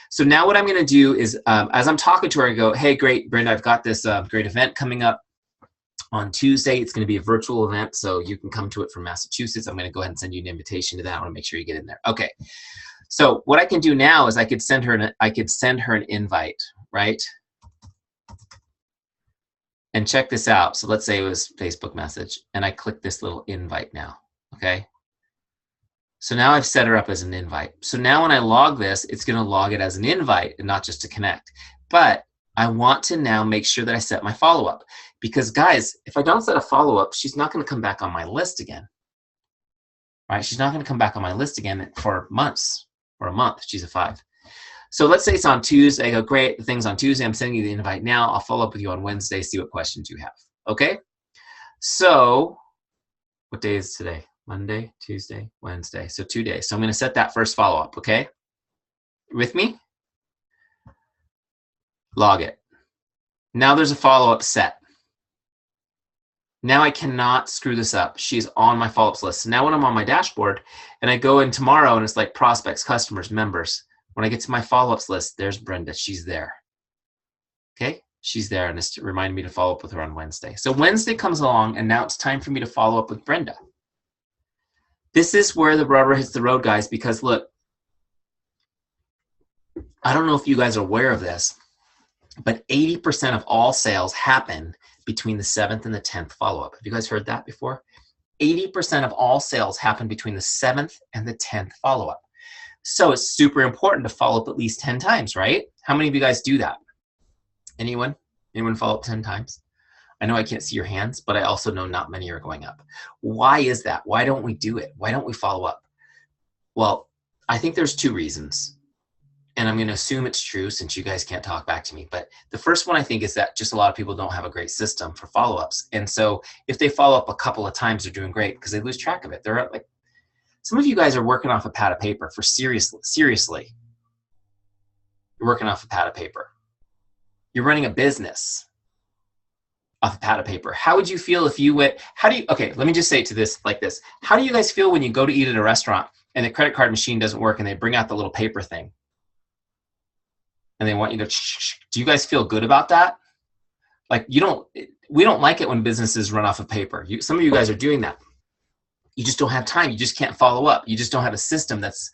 so now what I'm gonna do is, as I'm talking to her, I go, hey, great, Brenda, I've got this great event coming up on Tuesday. It's gonna be a virtual event, so you can come to it from Massachusetts. I'm gonna go ahead and send you an invitation to that. I wanna make sure you get in there. Okay, so what I can do now is I could send her an invite, right? And check this out. So let's say it was Facebook message, and I click this little invite now, okay? So now I've set her up as an invite. So now when I log this, it's gonna log it as an invite and not just to connect. But I want to now make sure that I set my follow-up. Because guys, if I don't set a follow-up, she's not gonna come back on my list again, right? She's not going to come back on my list again for months, or a month. She's a 5. So let's say it's on Tuesday. I go, great, the thing's on Tuesday. I'm sending you the invite now. I'll follow up with you on Wednesday, see what questions you have. Okay? So what day is today? Monday, Tuesday, Wednesday. So 2 days. So I'm going to set that first follow-up, okay? With me? Log it. Now there's a follow-up set. Now I cannot screw this up. She's on my follow-ups list. So now when I'm on my dashboard and I go in tomorrow and it's like prospects, customers, members, when I get to my follow-ups list, there's Brenda. She's there. Okay? She's there, and it's reminding me to follow up with her on Wednesday. So Wednesday comes along, and now it's time for me to follow up with Brenda. This is where the rubber hits the road, guys, because look, I don't know if you guys are aware of this, but 80% of all sales happen between the 7th and the 10th follow-up. Have you guys heard that before? 80% of all sales happen between the 7th and the 10th follow-up. So it's super important to follow up at least 10 times, right? How many of you guys do that? Anyone? Anyone follow up 10 times? I know I can't see your hands, but I also know not many are going up. Why is that? Why don't we do it? Why don't we follow up? Well, I think there's 2 reasons. And I'm going to assume it's true since you guys can't talk back to me. But the first one I think is that just a lot of people don't have a great system for follow-ups. And so if they follow up a couple of times, they're doing great because they lose track of it. They're like, some of you guys are working off a pad of paper for seriously. You're working off a pad of paper. You're running a business off a pad of paper. How would you feel if you went, okay, let me just say it to this like this. How do you guys feel when you go to eat at a restaurant and the credit card machine doesn't work and they bring out the little paper thing? And they want you to, do you guys feel good about that? Like we don't like it when businesses run off of paper. Some of you guys are doing that. You just don't have time. You just can't follow up. You just don't have a system that's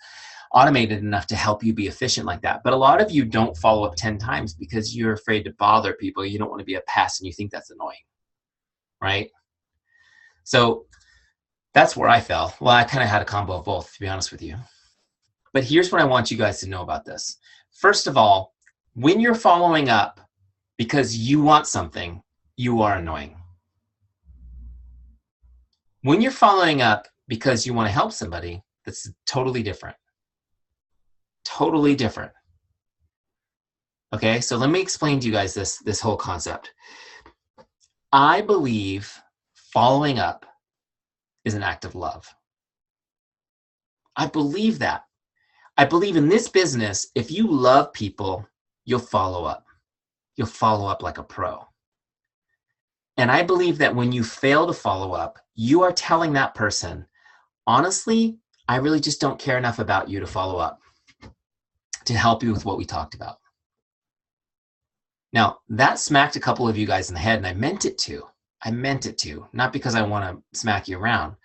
automated enough to help you be efficient like that. But a lot of you don't follow up 10 times because you're afraid to bother people. You don't want to be a pest and you think that's annoying, right? So that's where I fell. Well, I kind of had a combo of both, to be honest with you. But here's what I want you guys to know about this. First of all, when you're following up because you want something, you are annoying. When you're following up because you want to help somebody, that's totally different. Totally different. Okay, so let me explain to you guys this whole concept. I believe following up is an act of love. I believe that. I believe in this business, if you love people, you'll follow up. You'll follow up like a pro. And I believe that when you fail to follow up, you are telling that person, honestly, I really just don't care enough about you to follow up, to help you with what we talked about. Now, that smacked a couple of you guys in the head, and I meant it to. I meant it to, not because I want to smack you around.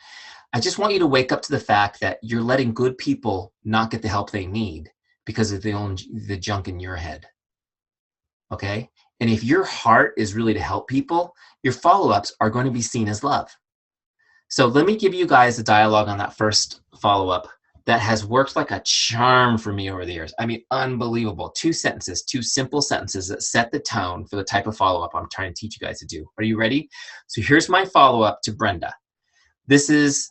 I just want you to wake up to the fact that you're letting good people not get the help they need because of the junk in your head. Okay? And if your heart is really to help people, your follow-ups are going to be seen as love. So let me give you guys a dialogue on that first follow-up that has worked like a charm for me over the years. I mean, unbelievable. 2 sentences, 2 simple sentences that set the tone for the type of follow-up I'm trying to teach you guys to do. Are you ready? So here's my follow-up to Brenda. This is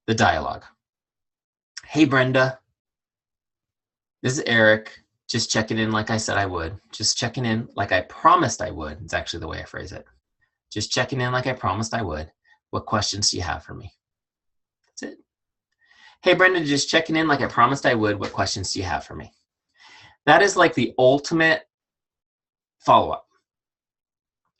the dialogue. Hey, Brenda. This is Eric. Just checking in like I said I would. Just checking in like I promised I would. It's actually the way I phrase it. Just checking in like I promised I would. What questions do you have for me? That's it. Hey, Brenda, just checking in like I promised I would. What questions do you have for me? That is like the ultimate follow-up.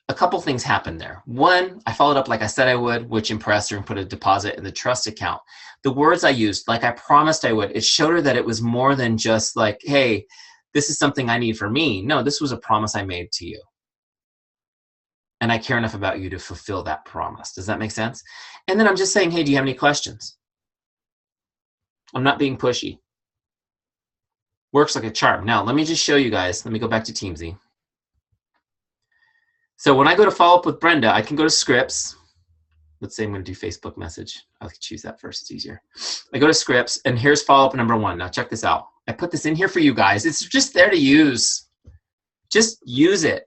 A couple things happened there. One, I followed up like I said I would, which impressed her and put a deposit in the trust account. The words I used, like I promised I would, it showed her that it was more than just like, hey, this is something I need for me. No, this was a promise I made to you. And I care enough about you to fulfill that promise. Does that make sense? And then I'm just saying, hey, do you have any questions? I'm not being pushy. Works like a charm. Now, let me just show you guys. Let me go back to Teamzy. So when I go to follow up with Brenda, I can go to scripts. Let's say I'm going to do Facebook message. I'll choose that first. It's easier. I go to scripts, and here's follow-up number 1. Now, check this out. I put this in here for you guys. It's just there to use. Just use it.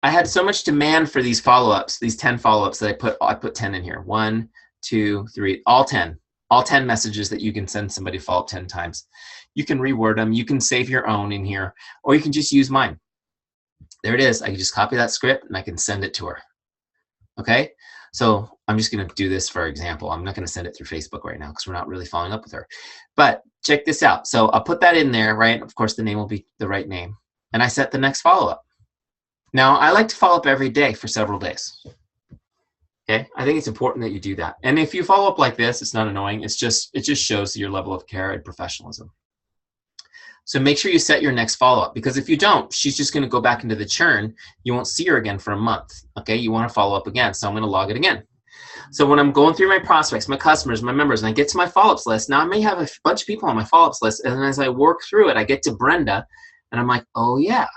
I had so much demand for these follow-ups, these 10 follow-ups that I put 10 in here. 1, 2, 3, all 10. all 10 messages that you can send somebody follow up 10 times. You can reword them. You can save your own in here, or you can just use mine. There it is. I can just copy that script and I can send it to her. Okay, so I'm just going to do this for example. I'm not going to send it through Facebook right now because we're not really following up with her. But check this out. So I'll put that in there, right? Of course, the name will be the right name. And I set the next follow-up. Now, I like to follow up every day for several days. Okay, I think it's important that you do that. And if you follow up like this, it's not annoying. It just shows your level of care and professionalism. So make sure you set your next follow-up, because if you don't, she's just going to go back into the churn. You won't see her again for a month. Okay, you want to follow up again. So I'm going to log it again. So when I'm going through my prospects, my customers, my members, and I get to my follow-ups list, now I may have a bunch of people on my follow-ups list, and as I work through it, I get to Brenda, and I'm like, oh yeah.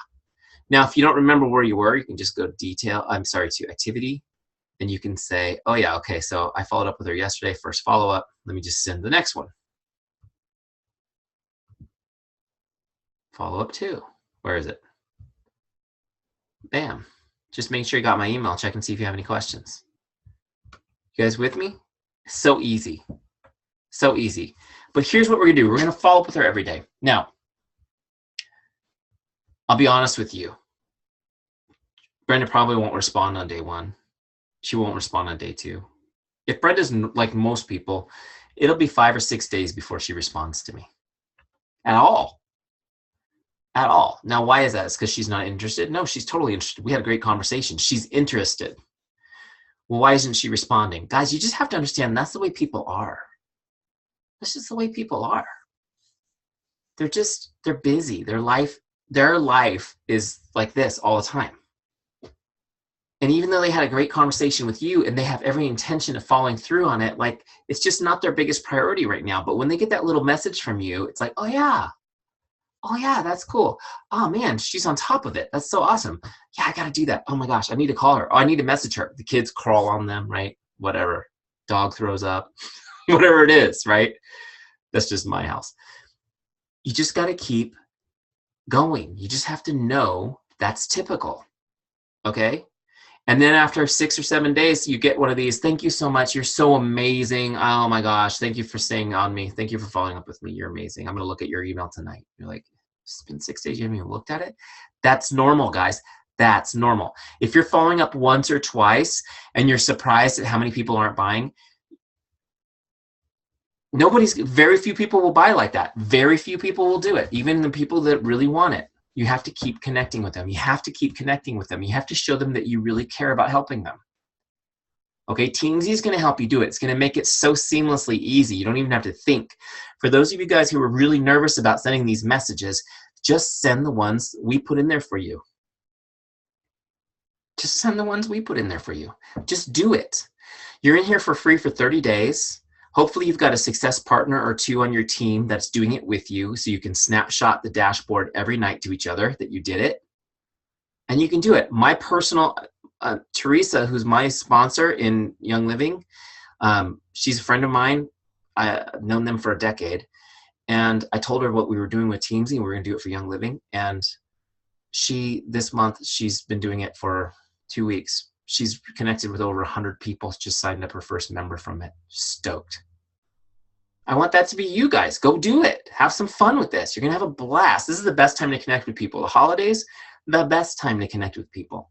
Now, if you don't remember where you were, you can just go to activity, and you can say, oh yeah, okay, so I followed up with her yesterday, first follow-up. Let me just send the next one. Follow up 2. Where is it? Bam. Just make sure you got my email. Check and see if you have any questions. You guys with me? So easy. So easy. But here's what we're going to do. We're going to follow up with her every day. Now, I'll be honest with you. Brenda probably won't respond on day 1. She won't respond on day 2. If Brenda's like most people, it'll be 5 or 6 days before she responds to me. At all. At all. Now, why is that? It's because she's not interested? No, she's totally interested. We had a great conversation. She's interested. Well, why isn't she responding? Guys, you just have to understand that's the way people are. That's just the way people are. They're busy. Their life is like this all the time. And even though they had a great conversation with you and they have every intention of following through on it, like it's just not their biggest priority right now. But when they get that little message from you, it's like, oh yeah, that's cool. Oh man, she's on top of it. That's so awesome. Yeah, I got to do that. Oh my gosh, I need to call her. Oh, I need to message her. The kids crawl on them, right? Whatever. Dog throws up, whatever it is, right? That's just my house. You just got to keep going. You just have to know that's typical. Okay? And then after 6 or 7 days, you get one of these, thank you so much. You're so amazing. Oh my gosh. Thank you for staying on me. Thank you for following up with me. You're amazing. I'm going to look at your email tonight. You're like, it's been 6 days. You haven't even looked at it. That's normal, guys. That's normal. If you're following up once or twice and you're surprised at how many people aren't buying, very few people will buy like that. Very few people will do it. Even the people that really want it. You have to keep connecting with them. You have to keep connecting with them. You have to show them that you really care about helping them. Okay, Teamzy is going to help you do it. It's going to make it so seamlessly easy. You don't even have to think. For those of you guys who are really nervous about sending these messages, just send the ones we put in there for you. Just send the ones we put in there for you. Just do it. You're in here for free for 30 days. Hopefully you've got a success partner or 2 on your team that's doing it with you, so you can snapshot the dashboard every night to each other that you did it. And you can do it. My personal, Teresa, who's my sponsor in Young Living, she's a friend of mine. I've known them for a decade. And I told her what we were doing with Teamzy, and we were going to do it for Young Living. And this month, she's been doing it for 2 weeks. She's connected with over 100 people, just signed up her first member from it. Stoked. I want that to be you guys. Go do it. Have some fun with this. You're going to have a blast. This is the best time to connect with people. The holidays, the best time to connect with people.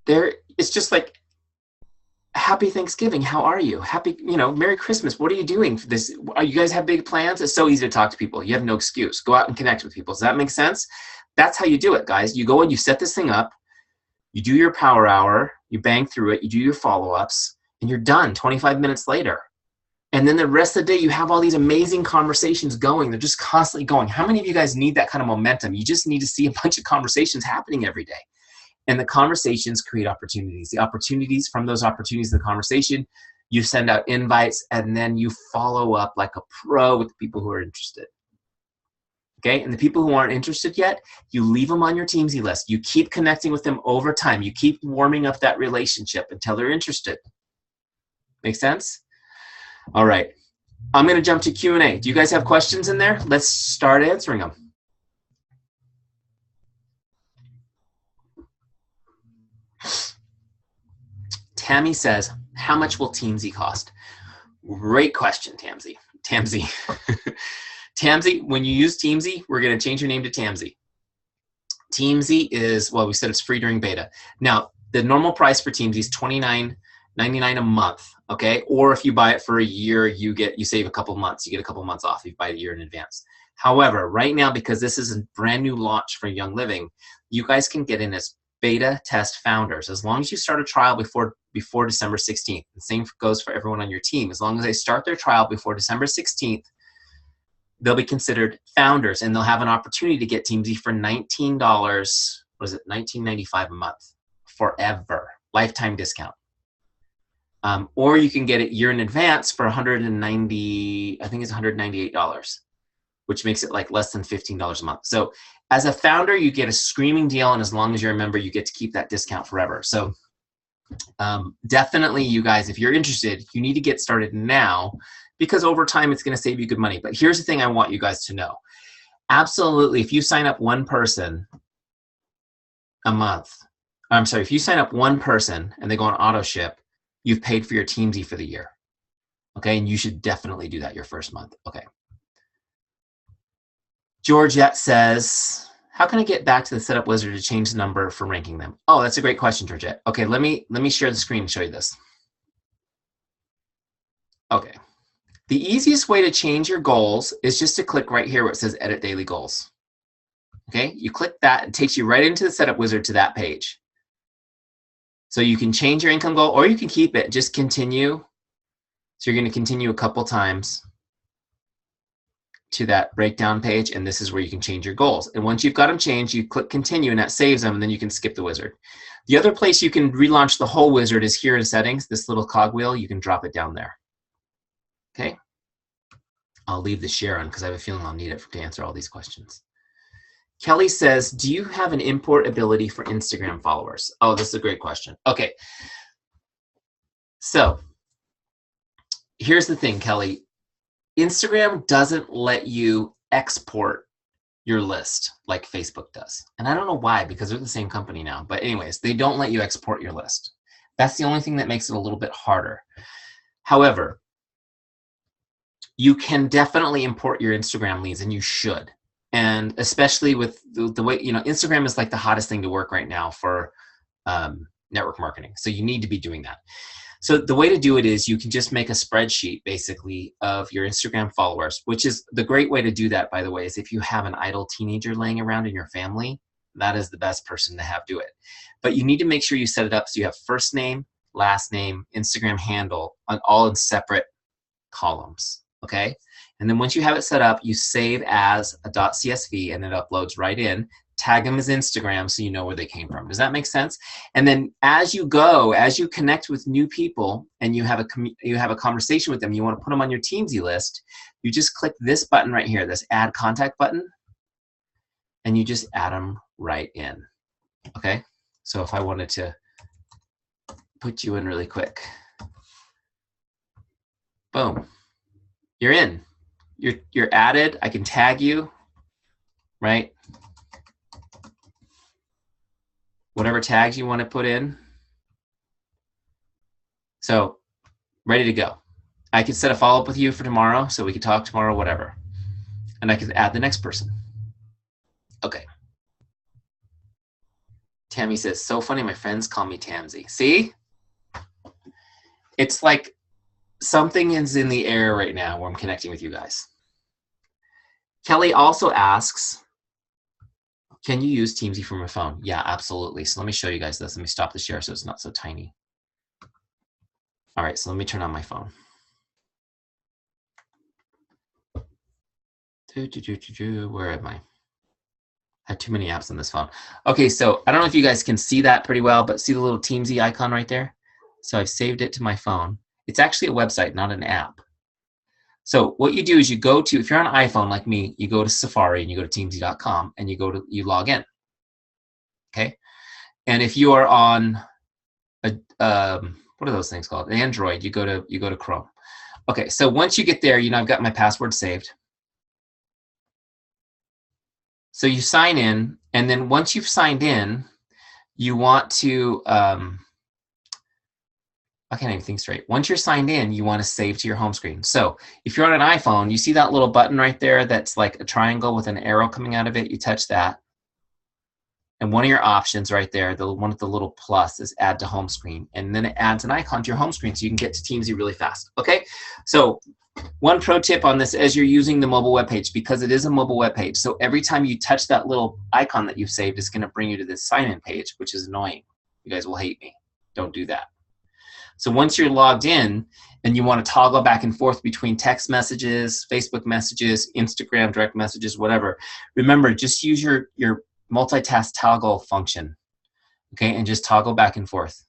It's just like, happy Thanksgiving. How are you? Happy, Merry Christmas. What are you doing for this? You guys have big plans? It's so easy to talk to people. You have no excuse. Go out and connect with people. Does that make sense? That's how you do it, guys. You go and you set this thing up. You do your power hour. You bang through it. You do your follow-ups. And you're done 25 minutes later. And then the rest of the day, you have all these amazing conversations going. They're just constantly going. How many of you guys need that kind of momentum? You just need to see a bunch of conversations happening every day. And the conversations create opportunities. The opportunities, from those opportunities, the conversation, you send out invites, and then you follow up like a pro with the people who are interested. Okay, and the people who aren't interested yet, you leave them on your Teamzy list. You keep connecting with them over time. You keep warming up that relationship until they're interested. Make sense? All right, I'm going to jump to Q&A. Do you guys have questions in there? Let's start answering them. Tammy says, how much will Teamzy cost? Great question, Teamzy. Teamzy. Teamzy, when you use Teamzy, we're going to change your name to Teamzy. Teamzy is, well, we said it's free during beta. Now, the normal price for Teamzy is $29.99 a month, okay? Or if you buy it for a year, you save a couple months. You get a couple months off if you buy it a year in advance. However, right now, because this is a brand new launch for Young Living, you guys can get in as beta test founders as long as you start a trial before December 16th. The same goes for everyone on your team. As long as they start their trial before December 16th, they'll be considered founders, and they'll have an opportunity to get Teamzy for $19, what is it, $19.95 a month, forever, lifetime discount. Or you can get it year in advance for $190, I think it's $198, which makes it like less than $15 a month. So as a founder, you get a screaming deal, and as long as you're a member, you get to keep that discount forever. So definitely, you guys, if you're interested, you need to get started now, because over time it's going to save you good money. But here's the thing I want you guys to know. Absolutely, if you sign up one person a month, I'm sorry, if you sign up one person and they go on auto ship, you've paid for your Teamzy for the year. Okay, and you should definitely do that your first month. Okay. Georgette says, how can I get back to the setup wizard to change the number for ranking them? Oh, that's a great question, Georgette. Okay, let me share the screen and show you this. Okay. The easiest way to change your goals is just to click right here where it says Edit Daily Goals. Okay, you click that, it takes you right into the setup wizard to that page. So you can change your income goal, or you can keep it, just continue. So you're going to continue a couple times to that breakdown page, and this is where you can change your goals. And once you've got them changed, you click continue, and that saves them, and then you can skip the wizard. The other place you can relaunch the whole wizard is here in settings, this little cogwheel, you can drop it down there. Okay, I'll leave the share on because I have a feeling I'll need it to answer all these questions. Kelly says, do you have an import ability for Instagram followers? Oh, this is a great question. Okay, so here's the thing, Kelly. Instagram doesn't let you export your list like Facebook does. And I don't know why, because they're the same company now. But anyways, they don't let you export your list. That's the only thing that makes it a little bit harder. However, you can definitely import your Instagram leads, and you should. And especially with the way, you know, Instagram is like the hottest thing to work right now for network marketing. So you need to be doing that. So the way to do it is you can just make a spreadsheet basically of your Instagram followers, which is the great way to do that, by the way, is if you have an idle teenager laying around in your family, that is the best person to have do it. But you need to make sure you set it up so you have first name, last name, Instagram handle, all in separate columns, okay? And then once you have it set up, you save as a .csv, and it uploads right in. Tag them as Instagram so you know where they came from. Does that make sense? And then as you go, as you connect with new people and you have a conversation with them, you want to put them on your Teamzy list, you just click this button right here, this Add Contact button, and you just add them right in. Okay? So if I wanted to put you in really quick, boom, you're in. You're added. I can tag you, right? Whatever tags you want to put in. So ready to go. I could set a follow-up with you for tomorrow, so we could talk tomorrow, whatever. And I could add the next person. Okay. Tammy says, so funny, my friends call me Teamzy. See? It's like something is in the air right now where I'm connecting with you guys. Kelly also asks, can you use Teamzy from your phone? Yeah, absolutely. So let me show you guys this. Let me stop the share so it's not so tiny. All right, so let me turn on my phone. Where am I? I have too many apps on this phone. Okay, so I don't know if you guys can see that pretty well, but see the little Teamzy icon right there? So I've saved it to my phone. It's actually a website, not an app. So what you do is you go to, if you're on an iPhone like me, you go to Safari and you go to teamzy.com and you log in. Okay? And if you are on a what are those things called? Android, you go to Chrome. Okay, so once you get there, you know I've got my password saved. So you sign in, and then once you've signed in, you want to I can't even think straight. Once you're signed in, you want to save to your home screen. So if you're on an iPhone, you see that little button right there that's like a triangle with an arrow coming out of it. You touch that. And one of your options right there, the one with the little plus, is add to home screen. And then it adds an icon to your home screen so you can get to Teamzy really fast. Okay, so one pro tip on this as you're using the mobile web page, because it is a mobile web page. So every time you touch that little icon that you've saved, it's going to bring you to this sign-in page, which is annoying. You guys will hate me. Don't do that. So once you're logged in and you want to toggle back and forth between text messages, Facebook messages, Instagram direct messages, whatever, remember, just use your multitask toggle function, okay, and just toggle back and forth.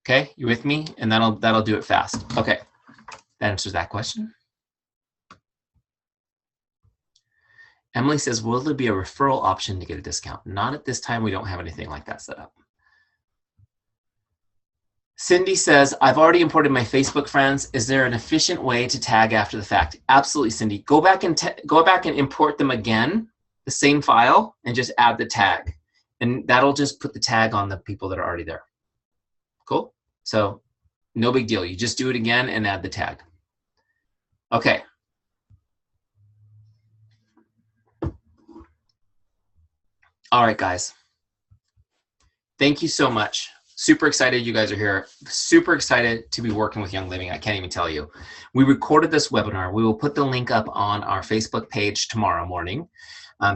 Okay, you with me? And that'll do it fast. Okay, that answers that question. Emily says, will there be a referral option to get a discount? Not at this time. We don't have anything like that set up. Cindy says, I've already imported my Facebook friends. Is there an efficient way to tag after the fact? Absolutely, Cindy. Go back and import them again, the same file, and just add the tag. And that'll just put the tag on the people that are already there. Cool? So no big deal. You just do it again and add the tag. Okay. All right, guys. Thank you so much. Super excited you guys are here. Super excited to be working with Young Living. I can't even tell you. We recorded this webinar. We will put the link up on our Facebook page tomorrow morning.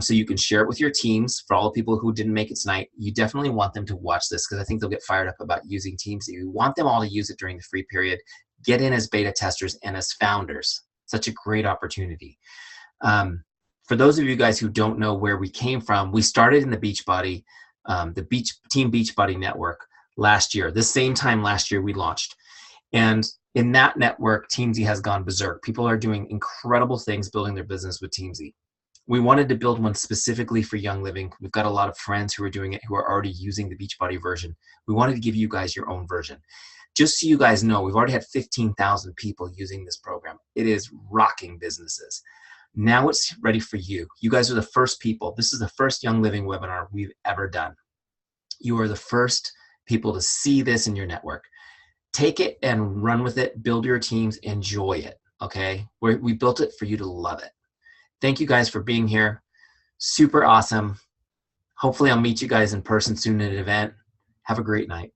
So you can share it with your teams. For all the people who didn't make it tonight, you definitely want them to watch this because I think they'll get fired up about using Teamzy. You want them all to use it during the free period. Get in as beta testers and as founders. Such a great opportunity. For those of you guys who don't know where we came from, we started in the Beachbody, Team Beachbody network last year. The same time last year we launched. And in that network, Teamzy has gone berserk. People are doing incredible things building their business with Teamzy. We wanted to build one specifically for Young Living. We've got a lot of friends who are doing it, who are already using the Beachbody version. We wanted to give you guys your own version. Just so you guys know, we've already had 15,000 people using this program. It is rocking businesses. Now it's ready for you. You guys are the first people. This is the first Young Living webinar we've ever done. You are the first people to see this in your network. Take it and run with it. Build your teams. Enjoy it, okay? We built it for you to love it. Thank you guys for being here. Super awesome. Hopefully I'll meet you guys in person soon at an event. Have a great night.